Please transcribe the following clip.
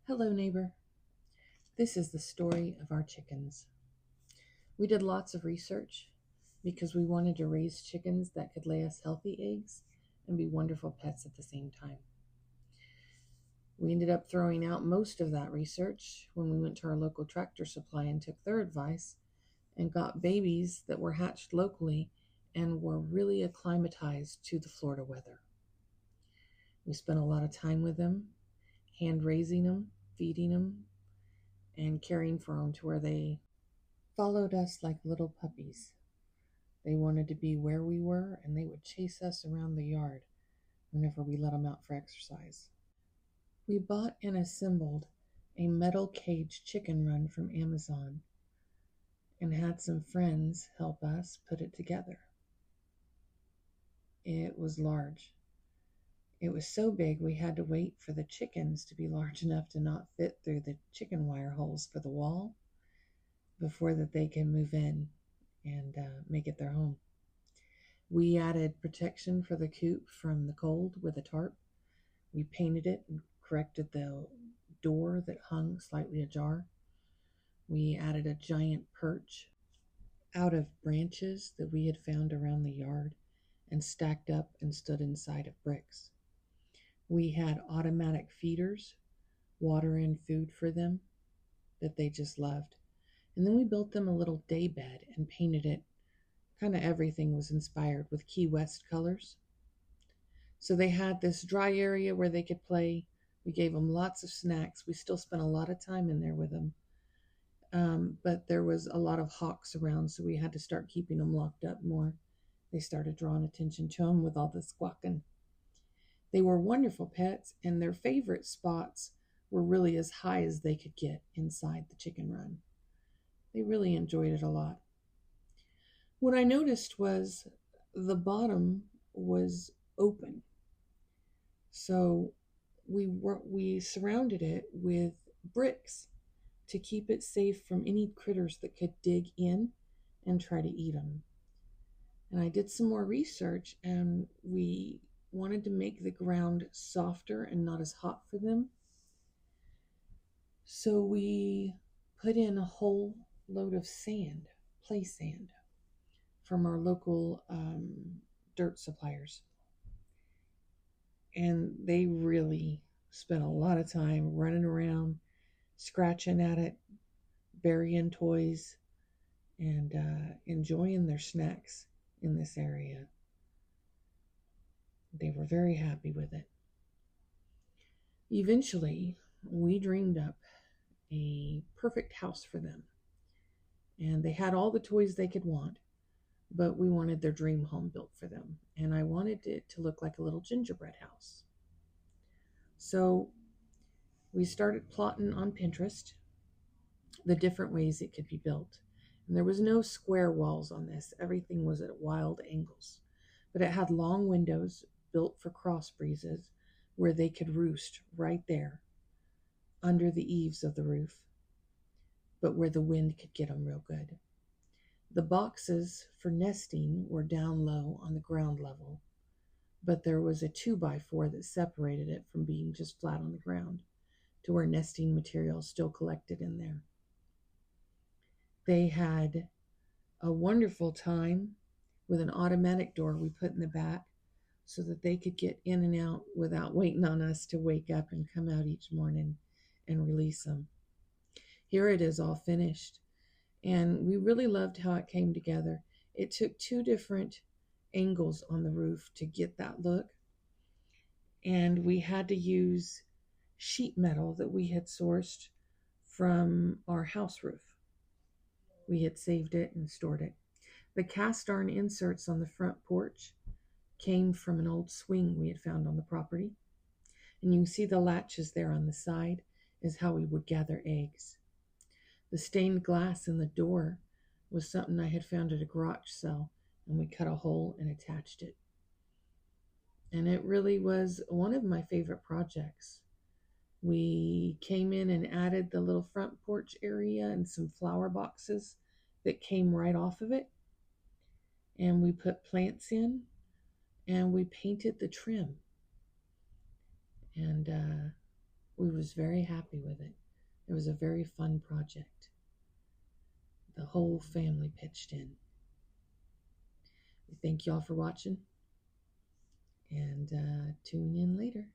Hello, neighbor. This is the story of our chickens. We did lots of research because we wanted to raise chickens that could lay us healthy eggs and be wonderful pets at the same time. We ended up throwing out most of that research when we went to our local tractor supply and took their advice and got babies that were hatched locally and were really acclimatized to the Florida weather. We spent a lot of time with them, hand raising them, feeding them, and caring for them to where they followed us like little puppies. They wanted to be where we were, and they would chase us around the yard whenever we let them out for exercise. We bought and assembled a metal cage chicken run from Amazon and had some friends help us put it together. It was large. It was so big we had to wait for the chickens to be large enough to not fit through the chicken wire holes for the wall before that they can move in and make it their home. We added protection for the coop from the cold with a tarp. We painted it and corrected the door that hung slightly ajar. We added a giant perch out of branches that we had found around the yard and stacked up and stood inside of bricks. We had automatic feeders, water and food for them that they just loved. And then we built them a little day bed and painted it. Kind of everything was inspired with Key West colors. So they had this dry area where they could play. We gave them lots of snacks. We still spent a lot of time in there with them. But there was a lot of hawks around, so we had to start keeping them locked up more. They started drawing attention to them with all the squawking. They were wonderful pets, and their favorite spots were really as high as they could get inside the chicken run. They really enjoyed it a lot. What I noticed was the bottom was open. So we surrounded it with bricks to keep it safe from any critters that could dig in and try to eat them. And I did some more research, and we wanted to make the ground softer and not as hot for them. So we put in a whole load of sand, play sand, from our local dirt suppliers. And they really spent a lot of time running around, scratching at it, burying toys, and enjoying their snacks in this area. They were very happy with it. Eventually, we dreamed up a perfect house for them. And they had all the toys they could want, but we wanted their dream home built for them. And I wanted it to look like a little gingerbread house. So we started plotting on Pinterest the different ways it could be built. And there was no square walls on this. Everything was at wild angles. But it had long windows built for cross breezes where they could roost right there under the eaves of the roof, but where the wind could get them real good. The boxes for nesting were down low on the ground level, but there was a 2x4 that separated it from being just flat on the ground to where nesting material still collected in there. They had a wonderful time with an automatic door we put in the back so that they could get in and out without waiting on us to wake up and come out each morning and release them. Here it is all finished, and we really loved how it came together. It took 2 different angles on the roof to get that look, and we had to use sheet metal that we had sourced from our house roof. We had saved it and stored it. The cast iron inserts on the front porch came from an old swing we had found on the property. And you can see the latches there on the side is how we would gather eggs. The stained glass in the door was something I had found at a garage sale, and we cut a hole and attached it. And it really was one of my favorite projects. We came in and added the little front porch area and some flower boxes that came right off of it. And we put plants in, and we painted the trim. And we was very happy with it. It was a very fun project. The whole family pitched in. We thank y'all for watching, and tune in later.